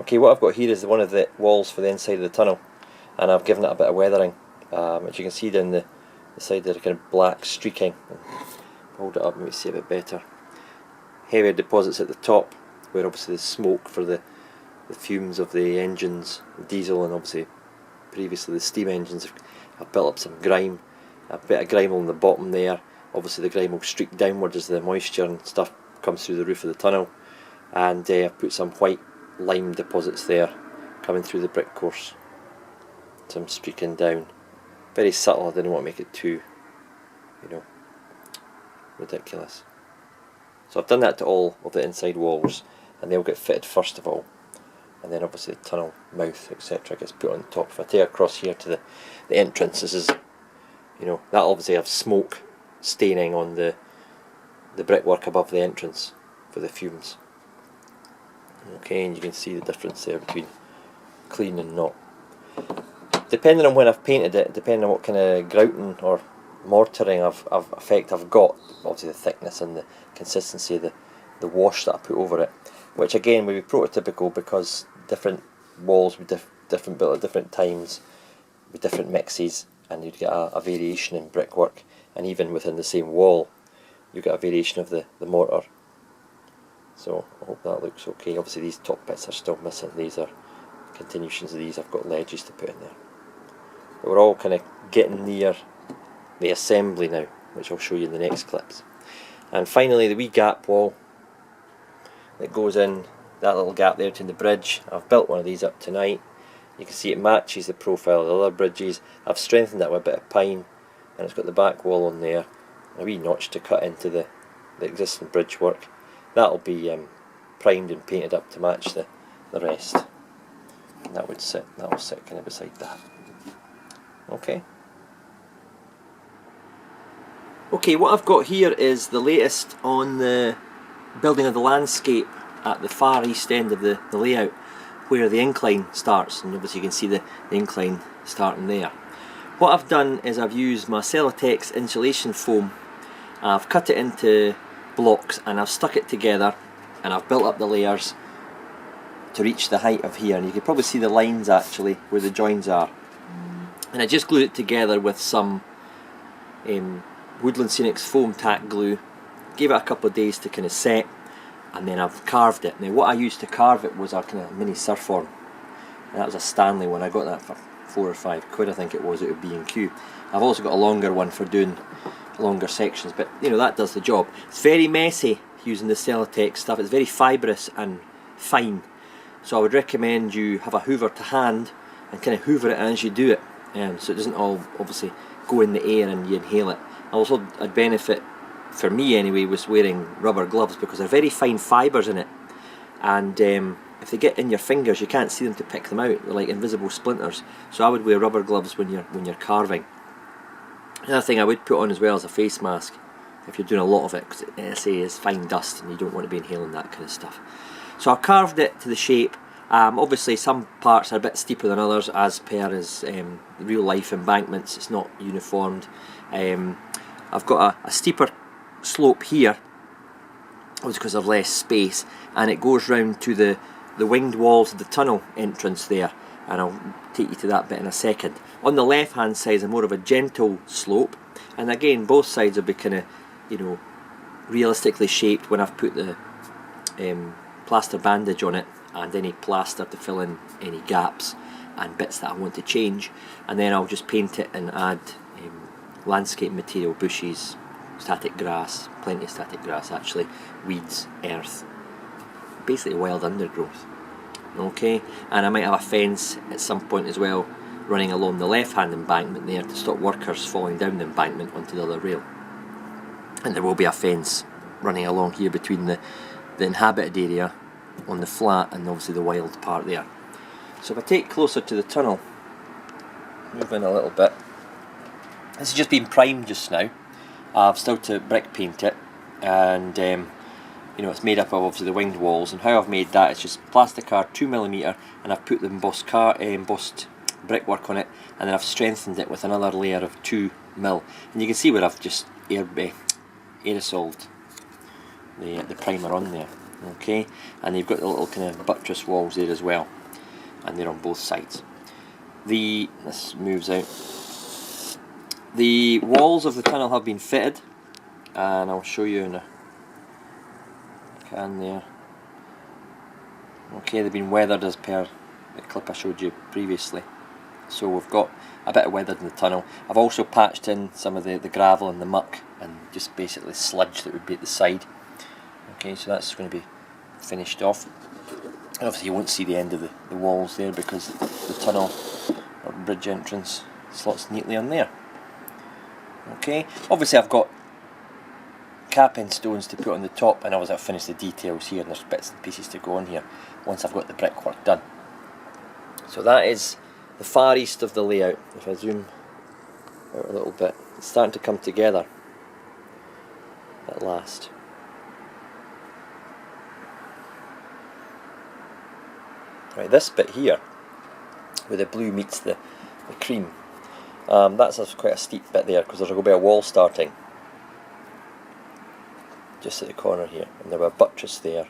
Okay, what I've got here is one of the walls for the inside of the tunnel, and I've given it a bit of weathering. As you can see down the side there, kind of black streaking. Hold it up, maybe see a bit better. Heavier deposits at the top, where obviously there's smoke for the fumes of the engines, the diesel, and obviously previously the steam engines have built up some grime. A bit of grime on the bottom there. Obviously the grime will streak downwards as the moisture and stuff comes through the roof of the tunnel. And I've put some white lime deposits there coming through the brick course. Some streaking down. Very subtle, I didn't want to make it too, ridiculous. So I've done that to all of the inside walls, and they'll get fitted first of all, and then obviously the tunnel mouth, etc. gets put on top. If I take across here to the entrance, this is, that obviously have smoke staining on the brickwork above the entrance for the fumes. Okay, and you can see the difference there between clean and not. Depending on when I've painted it, depending on what kind of grouting or mortaring effect I've got, obviously the thickness and the consistency of the wash that I put over it, which again would be prototypical because different walls with different built at different times with different mixes, and you'd get a variation in brickwork, and even within the same wall you get a variation of the mortar. So I hope that looks okay. Obviously these top bits are still missing, these are continuations of these, I've got ledges to put in there. But we're all kind of getting near the assembly now, which I'll show you in the next clips. And finally the wee gap wall that goes in, that little gap there between the bridge. I've built one of these up tonight. You can see it matches the profile of the other bridges. I've strengthened it with a bit of pine, and it's got the back wall on there, a wee notch to cut into the existing bridge work. That'll be primed and painted up to match the rest. And that will sit kind of beside that. Okay. Okay, what I've got here is the latest on the building of the landscape at the far east end of the layout, where the incline starts, and obviously you can see the incline starting there. What I've done is I've used my Celotex insulation foam. I've cut it into blocks and I've stuck it together, and I've built up the layers to reach the height of here, and you can probably see the lines actually where the joins are. And I just glued it together with some Woodland Scenics foam tack glue, gave it a couple of days to kind of set, and then I've carved it. Now what I used to carve it was a kind of mini surfboard, and that was a Stanley one. I got that for £4 or £5 I think it was out of B&Q. I've also got a longer one for doing longer sections, but that does the job. It's very messy using the Celotex stuff. It's very fibrous and fine, so I would recommend you have a hoover to hand and kind of hoover it as you do it, so it doesn't all obviously go in the air and you inhale it. Also, a benefit for me anyway was wearing rubber gloves, because they're very fine fibres in it, and if they get in your fingers you can't see them to pick them out. They're like invisible splinters, so I would wear rubber gloves when you're carving. Another thing I would put on as well is a face mask if you're doing a lot of it, because it is fine dust and you don't want to be inhaling that kind of stuff. So I carved it to the shape. Obviously some parts are a bit steeper than others, as per as real life embankments. It's not uniformed. I've got a steeper slope here, because of less space, and it goes round to the winged walls of the tunnel entrance there, and I'll take you to that bit in a second. On the left hand side is more of a gentle slope, and again both sides will be kind of realistically shaped when I've put the plaster bandage on it, and any plaster to fill in any gaps and bits that I want to change, and then I'll just paint it and add landscape material, bushes, static grass, plenty of static grass actually, weeds, earth, basically wild undergrowth. Okay, and I might have a fence at some point as well running along the left hand embankment there to stop workers falling down the embankment onto the other rail. And there will be a fence running along here between the inhabited area on the flat and obviously the wild part there. So if I take closer to the tunnel, move in a little bit, this has just been primed just now. I've still to brick paint it, and it's made up of obviously the winged walls, and how I've made that is just plasticard 2mm, and I've put the embossed brickwork on it, and then I've strengthened it with another layer of 2mm, and you can see where I've just aerosoled the primer on there. Okay, and you've got the little kind of buttress walls there as well, and they're on both sides. This moves out. The walls of the tunnel have been fitted, and I'll show you in a can there. Okay, they've been weathered as per the clip I showed you previously. So we've got a bit of weathered in the tunnel. I've also patched in some of the gravel and the muck and just basically sludge that would be at the side. Okay, so that's going to be finished off. And obviously you won't see the end of the walls there because the tunnel or bridge entrance slots neatly on there. Okay, obviously I've got capping stones to put on the top, and obviously I've finished the details here, and there's bits and pieces to go on here once I've got the brickwork done. So that is the far east of the layout. If I zoom out a little bit, it's starting to come together at last. Right, this bit here, where the blue meets the cream, that's quite a steep bit there because there's going to be a wall starting just at the corner here, and there will be a buttress there,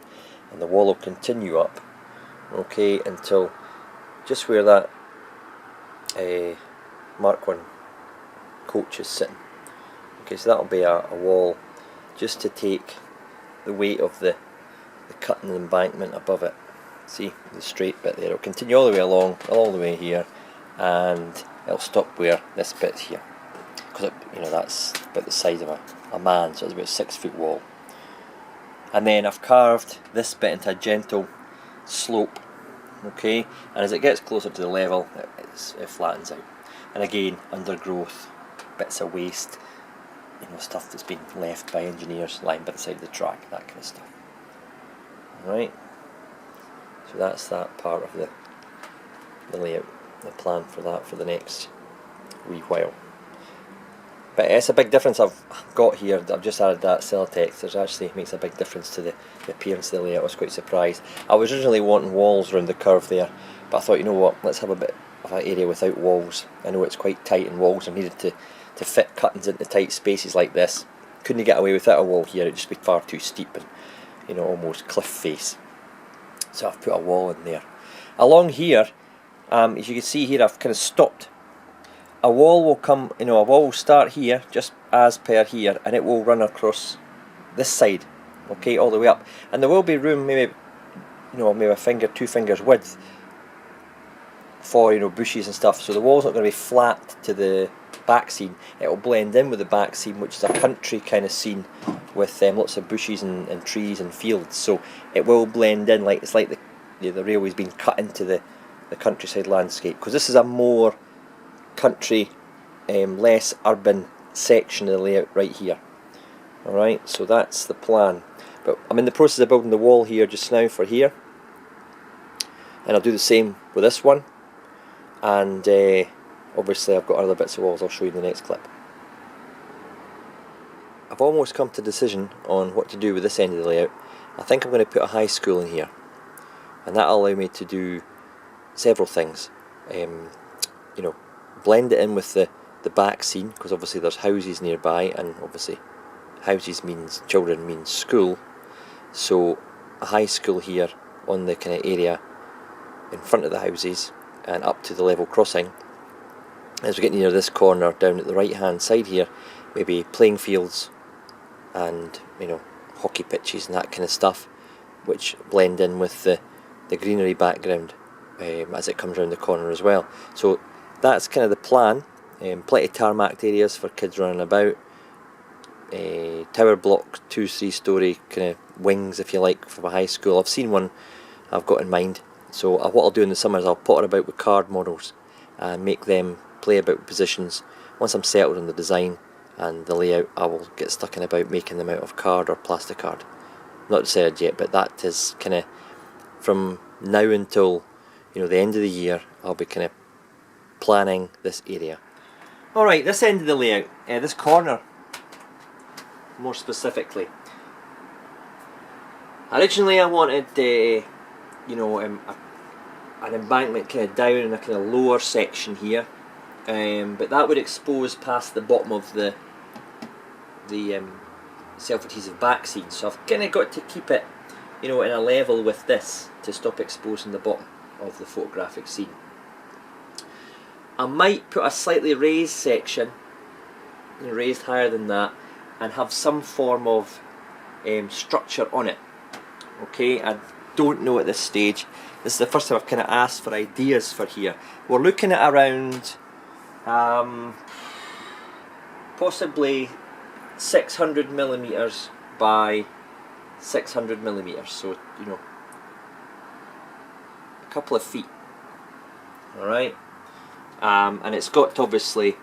and the wall will continue up, okay, until just where that Mark 1 coach is sitting. Okay, so that'll be a wall just to take the weight of the cutting embankment above it. See the straight bit there, it'll continue all the way along, all the way here, and it'll stop where this bit's here, because that's about the size of a man, so it's about a 6 foot wall. And then I've carved this bit into a gentle slope, okay, and as it gets closer to the level it flattens out. And again, undergrowth, bits of waste, stuff that's been left by engineers lying by the side of the track, that kind of stuff. Alright, so that's that part of the layout, the plan for that for the next wee while. But it's a big difference I've got here. I've just added that Celotex. It actually makes a big difference to the appearance of the layout. I was quite surprised. I was originally wanting walls around the curve there, but I thought, you know what, let's have a bit of an area without walls. I know it's quite tight, and walls are needed to fit cuttings into tight spaces like this. Couldn't get away without a wall here, it'd just be far too steep and almost cliff face. So I've put a wall in there. Along here, as you can see here, I've kind of stopped. A wall will come, a wall will start here, just as per here, and it will run across this side, okay, all the way up. And there will be room, maybe a finger, 2 fingers width for, bushes and stuff. So the wall's not going to be flat to the back scene. It will blend in with the back scene, which is a country kind of scene with lots of bushes and trees and fields. So it will blend in, like it's like the railway's been cut into the countryside landscape, because this is a more country, less urban section of the layout right here. Alright, so that's the plan. But I'm in the process of building the wall here just now for here, and I'll do the same with this one, and obviously I've got other bits of walls I'll show you in the next clip. I've almost come to a decision on what to do with this end of the layout. I think I'm going to put a high school in here, and that'll allow me to do several things. Blend it in with the back scene, because obviously there's houses nearby, and obviously houses means children means school. So a high school here on the kind of area in front of the houses and up to the level crossing. As we get near this corner down at the right hand side here, maybe playing fields and hockey pitches and that kind of stuff, which blend in with the greenery background as it comes around the corner as well. So that's kind of the plan. Plenty of tarmacked areas for kids running about. Tower block, 2-3 story kind of wings, if you like, for a high school. I've seen one I've got in mind. So what I'll do in the summer is I'll potter about with card models and make them play about with positions. Once I'm settled on the design and the layout, I will get stuck in about making them out of card or plastic card. Not decided yet, but that is kind of from now until the end of the year. I'll be kind of planning this area. Alright, this end of the layout, this corner more specifically. Originally I wanted an embankment kind of down in a kind of lower section here, but that would expose past the bottom of the self-adhesive back scene, so I've kind of got to keep it you know, in a level with this to stop exposing the bottom of the photographic scene. I might put a slightly raised section, raised higher than that, and have some form of structure on it. Okay, I don't know at this stage. This is the first time I've kind of asked for ideas for here. We're looking at around possibly 600mm by 600mm, so you know, a couple of feet. Alright, and it's got to obviously,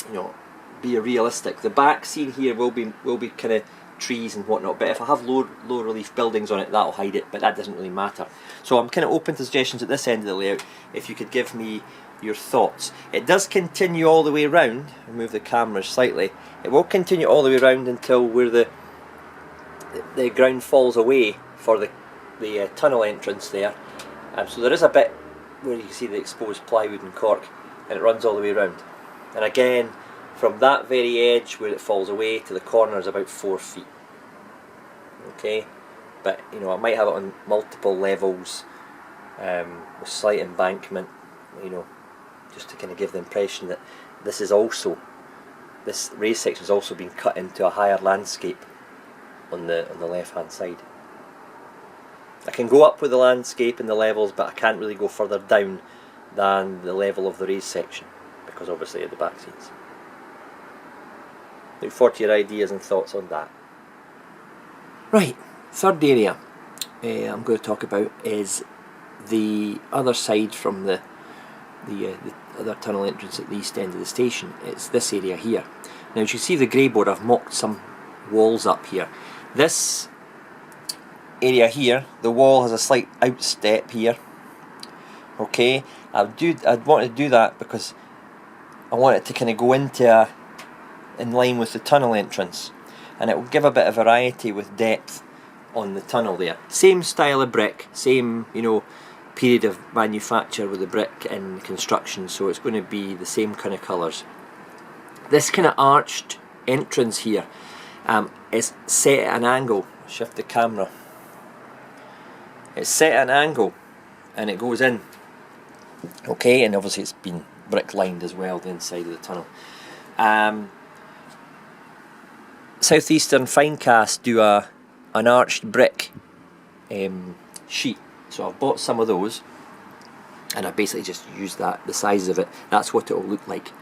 you know, be realistic. The back scene here will be kind of trees and whatnot, but if I have low relief buildings on it, that'll hide it, but that doesn't really matter. So I'm kind of open to suggestions at this end of the layout, if you could give me your thoughts. It does continue all the way around. I'll move the camera slightly. It will continue all the way around until where the ground falls away for the tunnel entrance there. So there is a bit where you can see the exposed plywood and cork, and it runs all the way around. And again, from that very edge where it falls away to the corner is about 4 feet. Okay, but you know, I might have it on multiple levels with slight embankment, you know, just to kind of give the impression that this raised section has also been cut into a higher landscape on the left hand side. I can go up with the landscape and the levels, but I can't really go further down than the level of the raised section because obviously of the back scenes. Look forward to your ideas and thoughts on that. Right, third area I'm going to talk about is the other side from the other tunnel entrance at the east end of the station. It's this area here. Now as you see the grey board, I've mocked some walls up here. This area here, the wall has a slight outstep here. Okay, I'd want to do that because I want it to kind of go into in line with the tunnel entrance, and it will give a bit of variety with depth on the tunnel there. Same style of brick, same, you know, period of manufacture with the brick and construction, so it's going to be the same kind of colours. This kind of arched entrance here is set at an angle. Shift the camera. It's set at an angle and it goes in. Okay, and obviously it's been brick lined as well, the inside of the tunnel. Southeastern Finecast do an arched brick sheet, so I've bought some of those and I basically just used that, the size of it, that's what it will look like.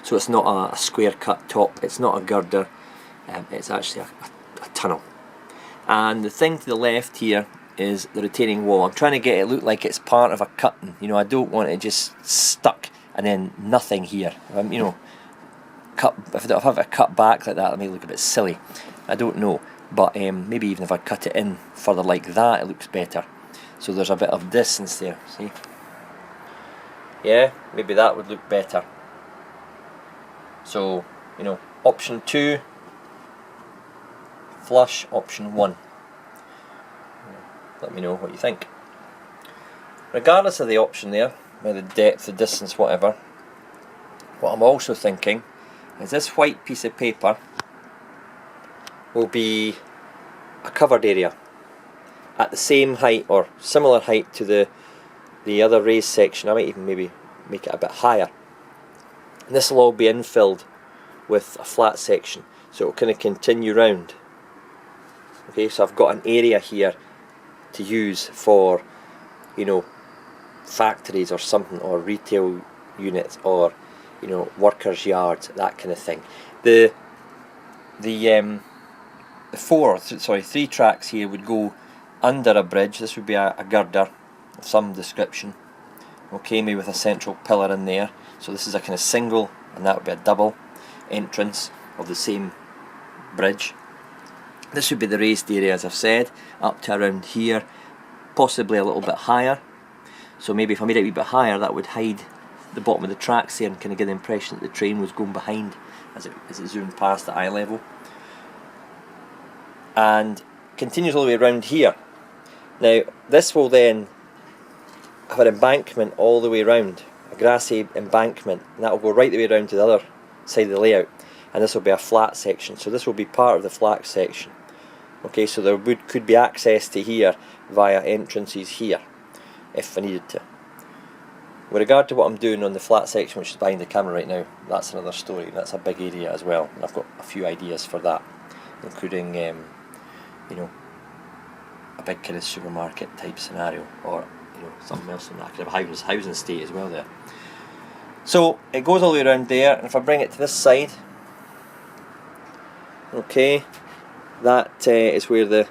So it's not a square cut top, it's not a girder, it's actually a tunnel. And the thing to the left here is the retaining wall. I'm trying to get it look like it's part of a cutting, you know, I don't want it just stuck and then nothing here. You know, if I have it cut back like that, it may look a bit silly. I don't know, but maybe even if I cut it in further like that, it looks better. So there's a bit of distance there, see? Yeah, maybe that would look better. So, you know, option 2, flush, option 1. Let me know what you think. Regardless of the option there, whether the depth, the distance, whatever, what I'm also thinking is this white piece of paper will be a covered area at the same height or similar height to the other raised section. I might even maybe make it a bit higher. And this will all be infilled with a flat section, so it will kind of continue round. Okay, so I've got an area here to use for, you know, factories or something, or retail units, or, you know, workers' yards, that kind of thing. The 3 tracks here would go under a bridge. This would be a girder of some description. Okay, maybe with a central pillar in there. So this is a kind of single, and that would be a double entrance of the same bridge. This would be the raised area, as I've said, up to around here, possibly a little bit higher. So maybe if I made it a wee bit higher, that would hide the bottom of the tracks there and kind of give the impression that the train was going behind as it zoomed past at eye level. And continues all the way around here. Now this will then have an embankment all the way around, a grassy embankment, and that will go right the way around to the other side of the layout, and this will be a flat section. So this will be part of the flat section. Okay, so there could be access to here via entrances here, if I needed to. With regard to what I'm doing on the flat section, which is behind the camera right now, that's another story. That's a big area as well, and I've got a few ideas for that, including you know, a big kind of supermarket type scenario, or you know, something else in that. I could have a housing estate as well there. So it goes all the way around there, and if I bring it to this side, okay, that is where the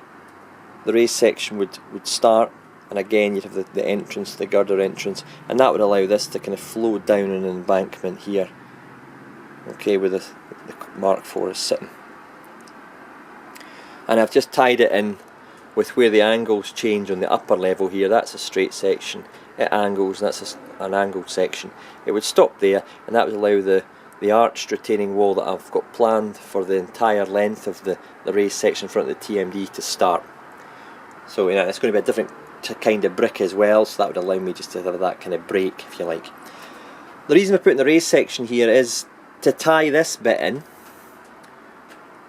raised section would start, and again you'd have the entrance, the girder entrance, and that would allow this to kind of flow down an embankment here, okay, where the Mark IV is sitting. And I've just tied it in with where the angles change on the upper level here. That's a straight section, it angles, and that's an angled section. It would stop there, and that would allow the arched retaining wall that I've got planned for the entire length of the raised section in front of the TMD to start. So you know, it's going to be a different kind of brick as well, so that would allow me just to have that kind of break, if you like. The reason we're putting the raised section here is to tie this bit in,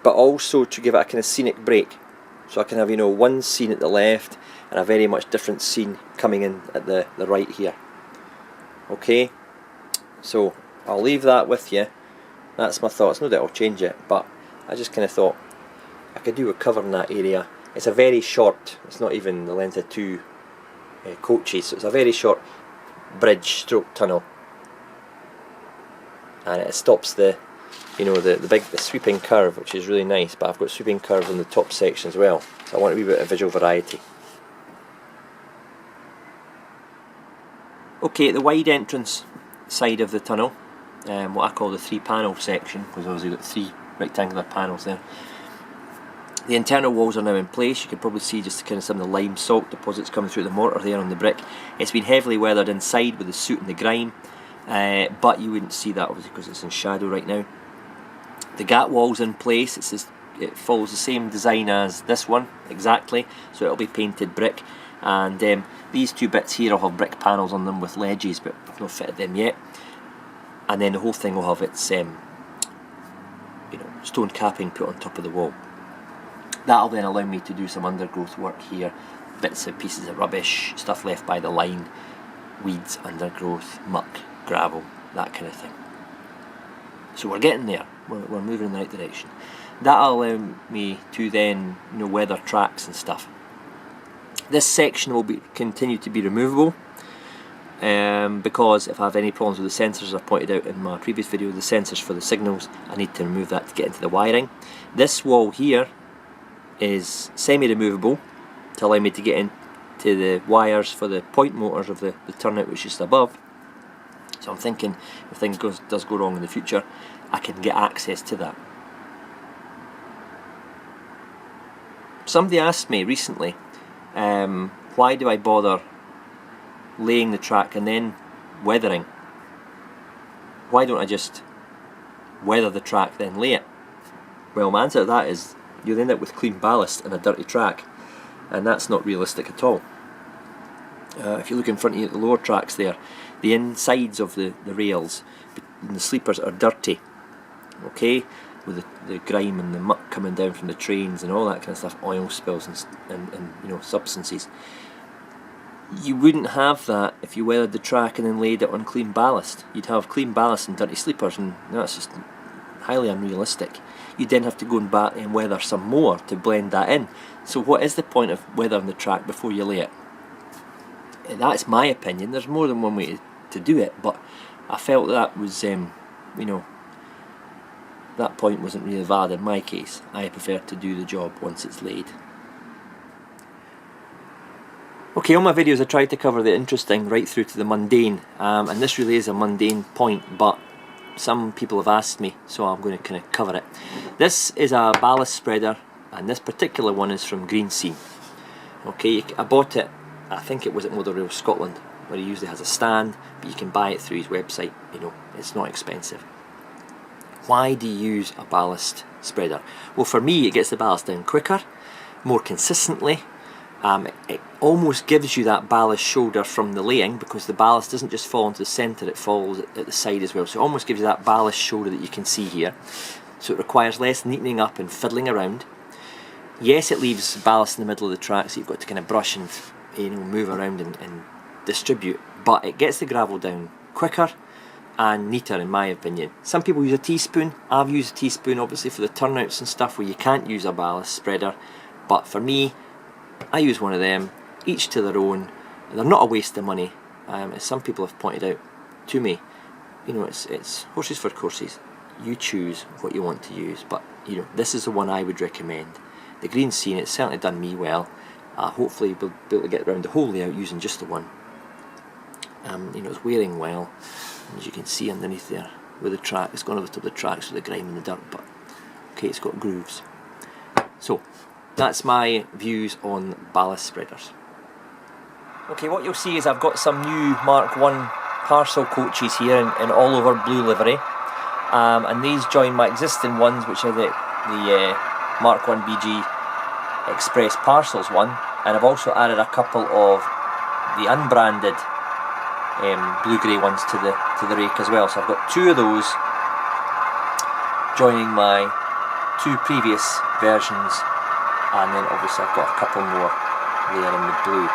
but also to give it a kind of scenic break. So I can have, you know, one scene at the left and a very much different scene coming in at the right here. Okay, so I'll leave that with you. That's my thoughts. No doubt I'll change it, but I just kind of thought I could do with covering that area. It's a very short, it's not even the length of 2 coaches, so it's a very short bridge stroke tunnel, and it stops the, you know, the sweeping curve, which is really nice. But I've got sweeping curves on the top section as well, so I want a wee bit of visual variety. Okay, at the wide entrance side of the tunnel, what I call the 3-panel section, because obviously you've got 3 rectangular panels there. The internal walls are now in place. You can probably see just kind of some of the lime salt deposits coming through the mortar there on the brick. It's been heavily weathered inside with the soot and the grime, but you wouldn't see that obviously because it's in shadow right now. The gat wall's in place. It follows the same design as this one exactly, so it'll be painted brick. And these 2 bits here will have brick panels on them with ledges, but I've not fitted them yet. And then the whole thing will have its you know, stone capping put on top of the wall. That'll then allow me to do some undergrowth work here, bits and pieces of rubbish, stuff left by the line, weeds, undergrowth, muck, gravel, that kind of thing. So we're getting there, we're moving in the right direction. That'll allow me to then, you know, weather tracks and stuff. This section will continue to be removable, because if I have any problems with the sensors, as I pointed out in my previous video, the sensors for the signals, I need to remove that to get into the wiring. This wall here is semi-removable to allow me to get into the wires for the point motors of the turnout, which is just above. So I'm thinking if things does go wrong in the future, I can get access to that. Somebody asked me recently, why do I bother laying the track and then weathering? Why don't I just weather the track then lay it? Well, my answer to that is you'll end up with clean ballast and a dirty track, and that's not realistic at all. If you look in front of you at the lower tracks there, the insides of the rails and the sleepers are dirty, okay, with the grime and the muck coming down from the trains and all that kind of stuff, oil spills and you know, substances. You wouldn't have that if you weathered the track and then laid it on clean ballast. You'd have clean ballast and dirty sleepers, and that's just highly unrealistic. You'd then have to go back and weather some more to blend that in. So what is the point of weathering the track before you lay it? That's my opinion. There's more than one way to do it, but I felt that was, you know, that point wasn't really valid in my case. I prefer to do the job once it's laid. Okay, on my videos I tried to cover the interesting right through to the mundane, and this really is a mundane point, but some people have asked me, so I'm going to kind of cover it. This is a ballast spreader, and this particular one is from Green Scene. Okay, I bought it, I think it was at Motor Rail Scotland, where he usually has a stand, but you can buy it through his website. You know, it's not expensive. Why do you use a ballast spreader? Well, for me, it gets the ballast down quicker, more consistently. It almost gives you that ballast shoulder from the laying, because the ballast doesn't just fall into the centre, it falls at the side as well. So it almost gives you that ballast shoulder that you can see here. So it requires less neatening up and fiddling around. Yes, it leaves ballast in the middle of the track, so you've got to kind of brush and move around and distribute, but it gets the gravel down quicker and neater, in my opinion. Some people use a teaspoon. I've used a teaspoon obviously for the turnouts and stuff where you can't use a ballast spreader, but for me, I use one of them, each to their own. They're not a waste of money, as some people have pointed out to me. It's horses for courses. You choose what you want to use, but this is the one I would recommend. The green scene, it's certainly done me well. Hopefully we'll be able to get around the whole layout using just the one. It's wearing well, as you can see underneath there with the track. It's gone over the top of the tracks with the grime and the dirt, but okay, it's got grooves. So that's my views on ballast spreaders. Okay, what you'll see is I've got some new Mark 1 parcel coaches here in all over blue livery, and these join my existing ones, which are the Mark 1 BG Express Parcels one, and I've also added a couple of the unbranded blue-grey ones to the rake as well. So I've got 2 of those joining my 2 previous versions, and then obviously I've got a couple more there in the blue.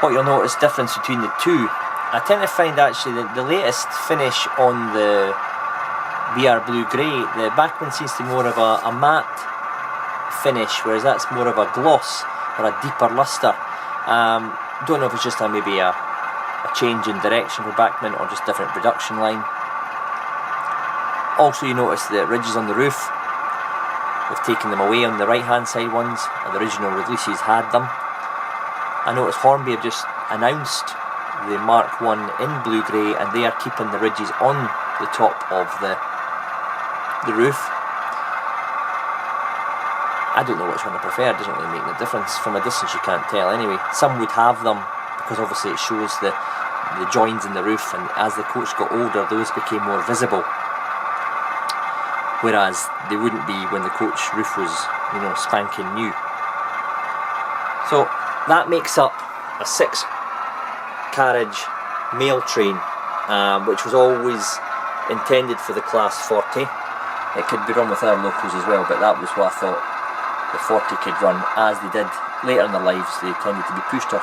What you'll notice difference between the 2, I tend to find actually that the latest finish on the BR Blue-Grey, the Bankman seems to be more of a matte finish, whereas that's more of a gloss or a deeper lustre. Don't know if it's just maybe a change in direction for Bankman or just different production line. Also, you notice the ridges on the roof, they've taken them away on the right hand side ones, and the original releases had them. I noticed Hornby have just announced the Mark 1 in blue-grey, and they are keeping the ridges on the top of the roof. I don't know which one I prefer, it doesn't really make a difference. From a distance you can't tell anyway. Some would have them because obviously it shows the joins in the roof, and as the coach got older those became more visible, whereas they wouldn't be when the coach roof was spanking new. So that makes up a 6-carriage mail train, which was always intended for the class 40. It could be run with our locals as well, but that was what I thought the 40 could run, as they did later in their lives. They tended to be pushed off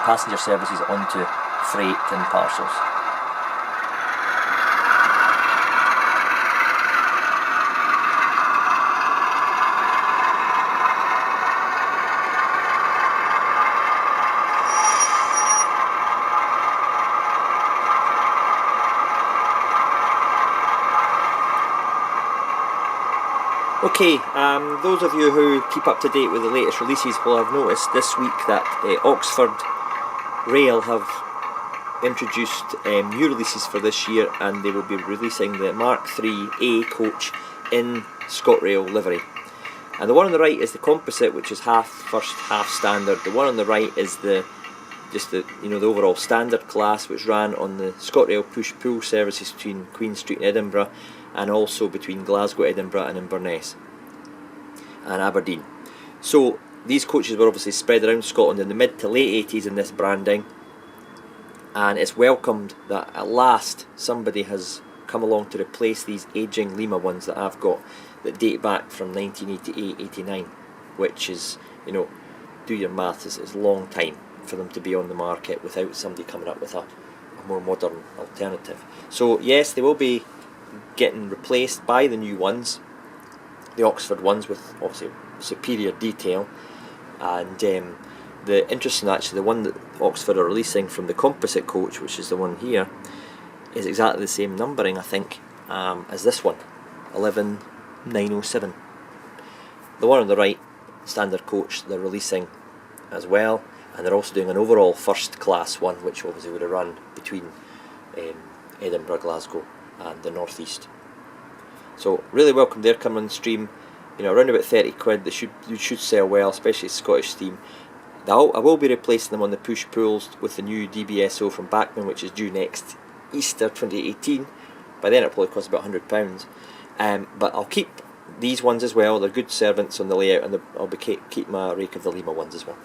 passenger services onto freight and parcels. Okay, those of you who keep up to date with the latest releases will have noticed this week that Oxford Rail have introduced new releases for this year, and they will be releasing the Mark 3A coach in ScotRail livery. And the one on the right is the composite, which is half first, half standard. The one on the right is the overall standard class, which ran on the ScotRail push-pull services between Queen Street and Edinburgh, and also between Glasgow, Edinburgh and Inverness and Aberdeen. So these coaches were obviously spread around Scotland in the mid to late 80s in this branding, and it's welcomed that at last somebody has come along to replace these ageing Lima ones that I've got that date back from 1988-89, which is, do your maths, it's a long time for them to be on the market without somebody coming up with a more modern alternative. So yes, they will be getting replaced by the new ones, the Oxford ones, with obviously superior detail. And the interesting, actually, the one that Oxford are releasing from the composite coach, which is the one here, is exactly the same numbering, I think, as this one, 11907. The one on the right, standard coach, they're releasing as well, and they're also doing an overall first class one, which obviously would have run between Edinburgh, Glasgow and the northeast. So really welcome their coming on stream. Around about 30 quid. They should sell well, especially Scottish theme. I will be replacing them on the push pulls with the new DBSO from Bankman, which is due next Easter 2018. By then it'll probably cost about £100. But I'll keep these ones as well. They're good servants on the layout, and I'll be keep my rake of the Lima ones as well.